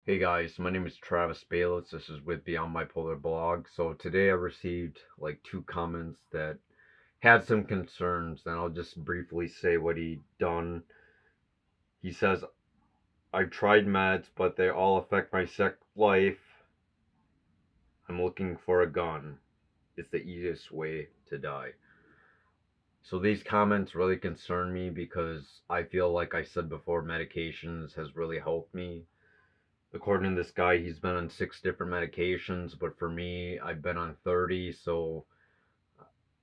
Hey guys, my name is Travis Bayless. This is with Beyond Bipolar blog. So today I received like two comments that had some concerns, and I'll just briefly say what he done. He says, I've tried meds, but they all affect my sex life. I'm looking for a gun. It's the easiest way to die. So these comments really concern me because I feel like I said before, medications has really helped me. According to this guy, he's been on 6 different medications, but for me, I've been on 30. So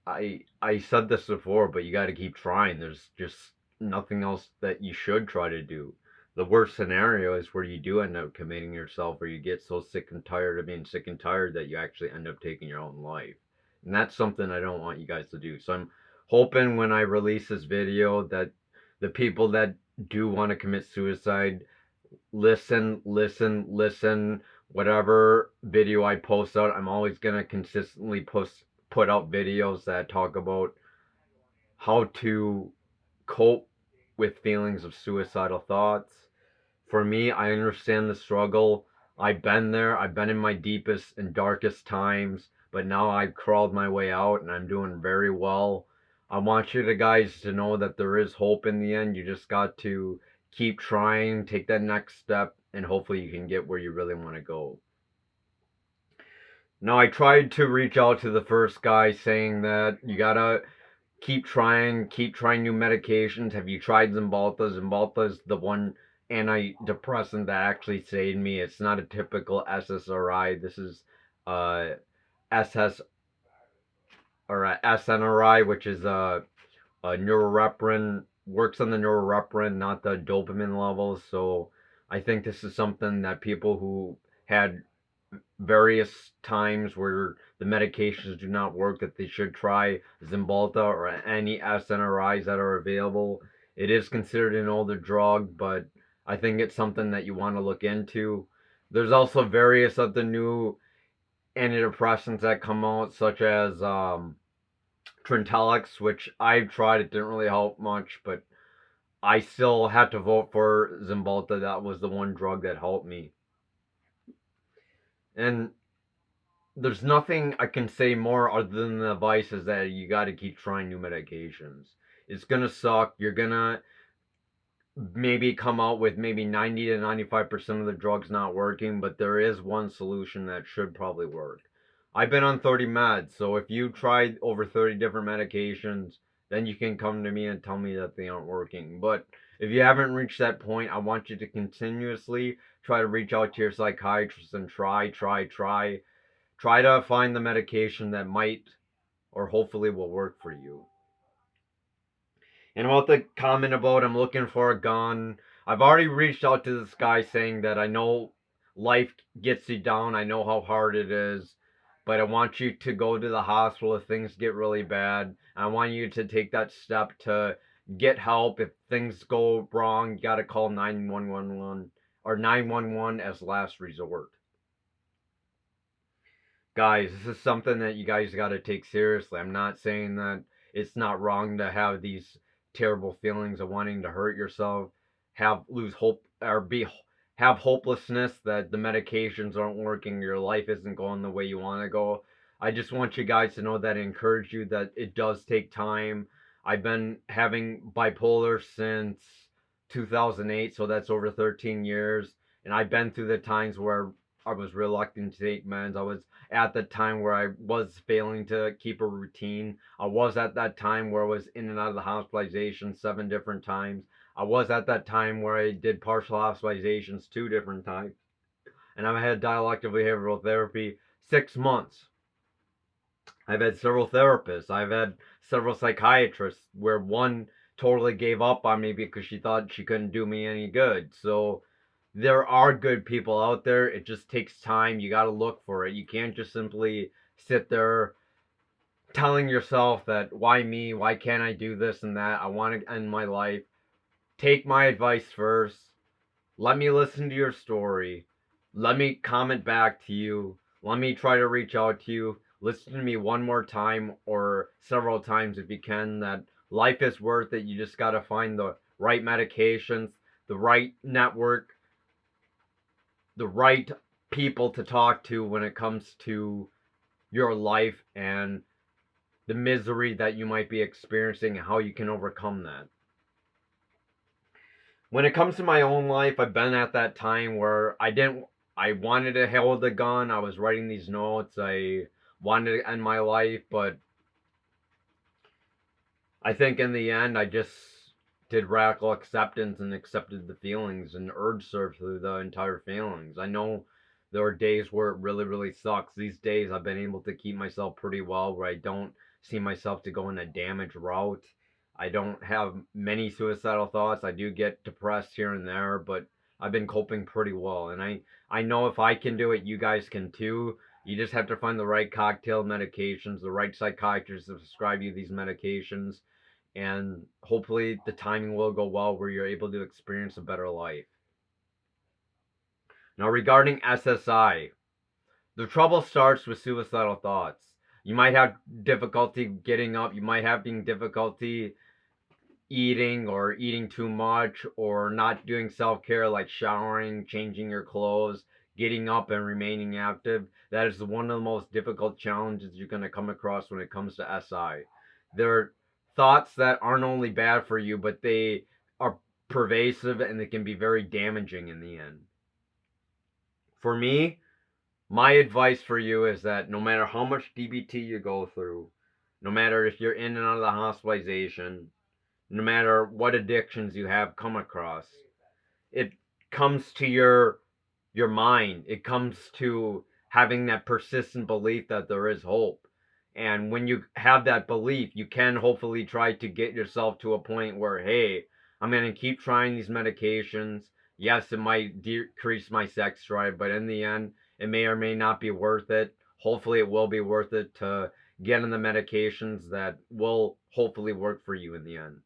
I said this before, but you got to keep trying. There's just nothing else that you should try to do. The worst scenario is where you do end up committing yourself, or you get so sick and tired of being sick and tired that you actually end up taking your own life. And that's something I don't want you guys to do. So I'm hoping when I release this video that the people that do want to commit suicide listen. Whatever video I post out, I'm always gonna consistently put out videos that talk about how to cope with feelings of suicidal thoughts. For me, I understand the struggle. I've been there. I've been in my deepest and darkest times, but now I've crawled my way out and I'm doing very well. I want you to guys to know that there is hope in the end. You just got to keep trying, take that next step, and hopefully you can get where you really want to go. Now, I tried to reach out to the first guy saying that you gotta keep trying new medications. Have you tried Zymbalta? Zymbalta is the one antidepressant that actually saved me. It's not a typical SSRI. This is SS or SNRI, which is a norepinephrine, works on the norepinephrine, not the dopamine levels. So I think this is something that people who had various times where the medications do not work, that they should try Zymbalta or any SNRIs that are available. It is considered an older drug, but I think it's something that you want to look into. There's also various other new antidepressants that come out, such as Trintellix, which I've tried. It didn't really help much, but I still had to vote for Zymbalta. That was the one drug that helped me. And there's nothing I can say more other than the advice is that you got to keep trying new medications. It's gonna suck. You're gonna maybe come out with maybe 90 to 95% of the drugs not working, but there is one solution that should probably work. I've been on 30 meds, so if you tried over 30 different medications, then you can come to me and tell me that they aren't working. But if you haven't reached that point, I want you to continuously try to reach out to your psychiatrist and try to find the medication that might or hopefully will work for you. And about the comment about I'm looking for a gun, I've already reached out to this guy saying that I know life gets you down. I know how hard it is, but I want you to go to the hospital if things get really bad. I want you to take that step to get help. If things go wrong, you got to call 911 or 911 as last resort. Guys, this is something that you guys got to take seriously. I'm not saying that it's not wrong to have these terrible feelings of wanting to hurt yourself, have lose hope or be have hopelessness that the medications aren't working, your life isn't going the way you want to go. I just want you guys to know that I encourage you that it does take time. I've been having bipolar since 2008, so that's over 13 years, and I've been through the times where I was reluctant to take meds. I was at the time where I was failing to keep a routine. I was at that time where I was in and out of the hospitalization 7 different times. I was at that time where I did partial hospitalizations 2 different times. And I've had dialectical behavioral therapy 6 months. I've had several therapists. I've had several psychiatrists where one totally gave up on me because she thought she couldn't do me any good. So there are good people out there. It just takes time. You got to look for it. You can't just simply sit there telling yourself that why me? Why can't I do this and that? I want to end my life. Take my advice first. Let me listen to your story. Let me comment back to you. Let me try to reach out to you. Listen to me one more time or several times if you can, that life is worth it. You just got to find the right medications, the right network, the right people to talk to when it comes to your life and the misery that you might be experiencing and how you can overcome that. When it comes to my own life, I've been at that time where I wanted to hold the gun. I was writing these notes. I wanted to end my life, but I think in the end, I just did radical acceptance and accepted the feelings and urge surfed through the entire feelings. I know there are days where it really, really sucks. These days, I've been able to keep myself pretty well where I don't see myself to go in a damage route. I don't have many suicidal thoughts. I do get depressed here and there, but I've been coping pretty well. And I know if I can do it, you guys can too. You just have to find the right cocktail medications, the right psychiatrist to prescribe you these medications, and hopefully the timing will go well where you're able to experience a better life. Now, regarding SSI, the trouble starts with suicidal thoughts. You might have difficulty getting up, you might have difficulty eating or eating too much or not doing self-care like showering, changing your clothes, getting up and remaining active. That is one of the most difficult challenges you're going to come across when it comes to SI. There are thoughts that aren't only bad for you, but they are pervasive and they can be very damaging in the end. For me, my advice for you is that no matter how much DBT you go through, no matter if you're in and out of the hospitalization, no matter what addictions you have come across, it comes to your mind. It comes to having that persistent belief that there is hope. And when you have that belief, you can hopefully try to get yourself to a point where, hey, I'm going to keep trying these medications. Yes, it might decrease my sex drive, but in the end, it may or may not be worth it. Hopefully, it will be worth it to get on the medications that will hopefully work for you in the end.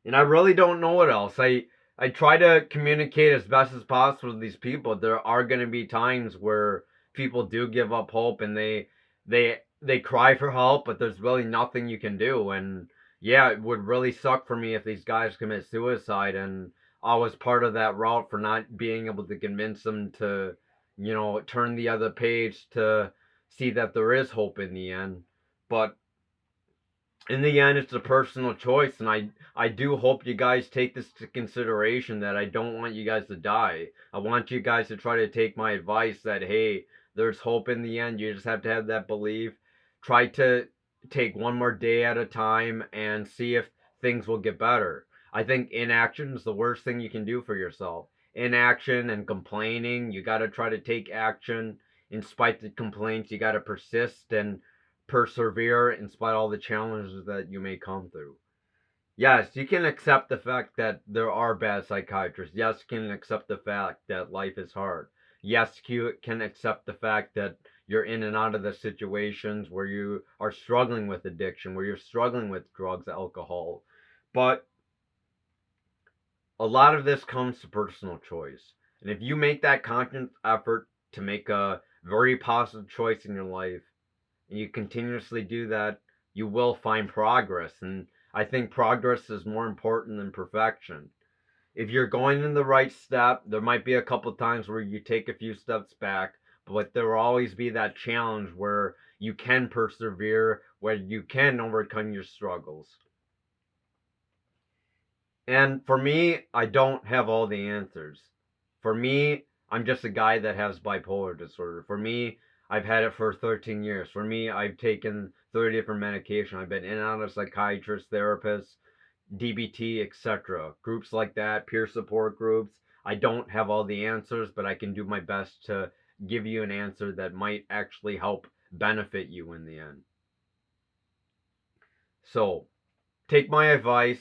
And I really don't know what else. I try to communicate as best as possible with these people. There are going to be times where people do give up hope and they cry for help, but there's really nothing you can do. And yeah, it would really suck for me if these guys commit suicide and I was part of that route for not being able to convince them to, turn the other page to see that there is hope in the end. But in the end, it's a personal choice, and I do hope you guys take this to consideration that I don't want you guys to die. I want you guys to try to take my advice that, hey, there's hope in the end. You just have to have that belief. Try to take one more day at a time and see if things will get better. I think inaction is the worst thing you can do for yourself. Inaction and complaining, you got to try to take action in spite of the complaints. You got to persist and persevere in spite of all the challenges that you may come through. Yes, you can accept the fact that there are bad psychiatrists. Yes, you can accept the fact that life is hard. Yes, you can accept the fact that you're in and out of the situations where you are struggling with addiction, where you're struggling with drugs, alcohol. But a lot of this comes to personal choice. And if you make that conscious effort to make a very positive choice in your life, and you continuously do that, you will find progress. And I think progress is more important than perfection. If you're going in the right step, there might be a couple times where you take a few steps back, but there will always be that challenge where you can persevere, where you can overcome your struggles. And for me, I don't have all the answers. For me, I'm just a guy that has bipolar disorder. For me, I've had it for 13 years. For me, I've taken 30 different medication. I've been in and out of psychiatrists, therapists, DBT, etc. Groups like that, peer support groups. I don't have all the answers, but I can do my best to give you an answer that might actually help benefit you in the end. So, take my advice,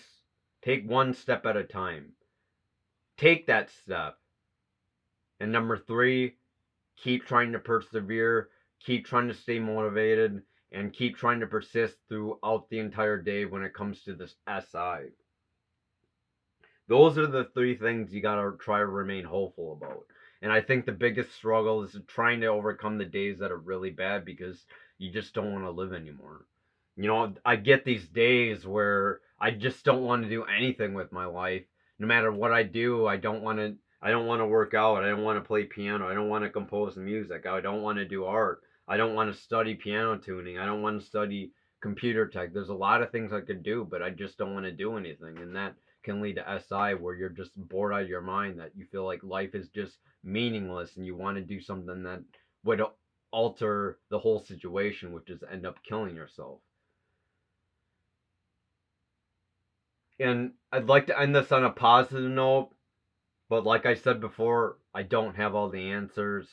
take one step at a time. Take that step. And number three, keep trying to persevere, keep trying to stay motivated, and keep trying to persist throughout the entire day when it comes to this SI. Those are the three things you gotta try to remain hopeful about. And I think the biggest struggle is trying to overcome the days that are really bad because you just don't want to live anymore. I get these days where I just don't want to do anything with my life. No matter what I do, I don't want to I don't want to work out. I don't want to play piano. I don't want to compose music. I don't want to do art. I don't want to study piano tuning. I don't want to study computer tech. There's a lot of things I could do, but I just don't want to do anything. And that can lead to SI, where you're just bored out of your mind, that you feel like life is just meaningless and you want to do something that would alter the whole situation, which is end up killing yourself. And I'd like to end this on a positive note, but like I said before, I don't have all the answers.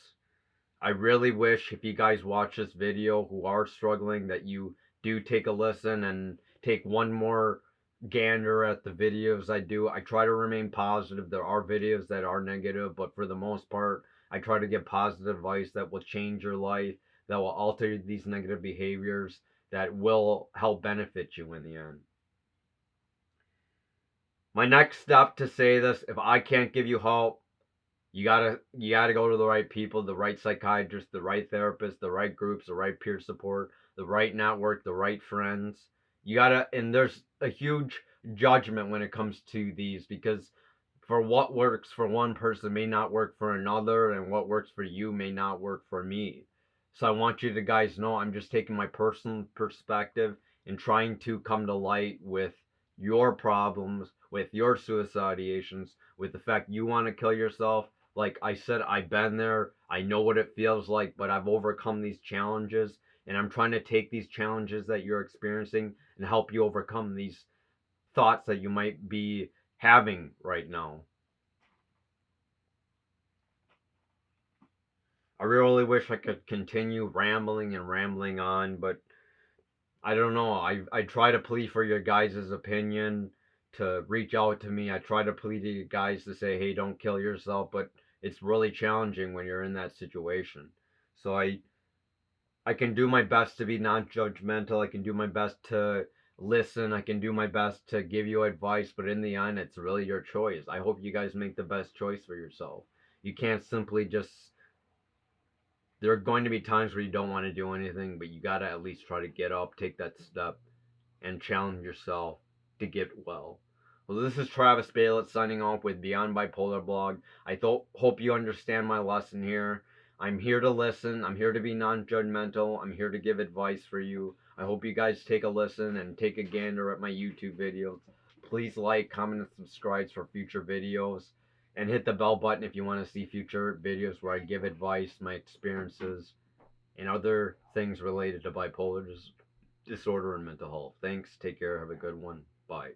I really wish, if you guys watch this video who are struggling, that you do take a listen and take one more gander at the videos I do. I try to remain positive. There are videos that are negative, but for the most part, I try to give positive advice that will change your life, that will alter these negative behaviors, that will help benefit you in the end. My next step to say this, if I can't give you hope, you gotta go to the right people, the right psychiatrist, the right therapist, the right groups, the right peer support, the right network, the right friends. You gotta, and there's a huge judgment when it comes to these, because for what works for one person may not work for another, and what works for you may not work for me. So I want you to guys know I'm just taking my personal perspective and trying to come to light with your problems, with your suicidations, with the fact you want to kill yourself. Like I said, I've been there. I know what it feels like, but I've overcome these challenges, and I'm trying to take these challenges that you're experiencing and help you overcome these thoughts that you might be having right now. I really wish I could continue rambling and rambling on, but I don't know. I try to plead for your guys' opinion, to reach out to me. I try to plead to you guys to say, hey, don't kill yourself, but it's really challenging when you're in that situation. So I can do my best to be non-judgmental. I can do my best to listen. I can do my best to give you advice, but in the end, it's really your choice. I hope you guys make the best choice for yourself. You can't simply just, there are going to be times where you don't want to do anything, but you got to at least try to get up, take that step, and challenge yourself to get well. Well, this is Travis Baylett signing off with Beyond Bipolar Blog. Hope you understand my lesson here. I'm here to listen. I'm here to be non-judgmental. I'm here to give advice for you. I hope you guys take a listen and take a gander at my YouTube videos. Please like, comment, and subscribe for future videos. And hit the bell button if you want to see future videos where I give advice, my experiences, and other things related to bipolar disorder and mental health. Thanks. Take care. Have a good one. Bye.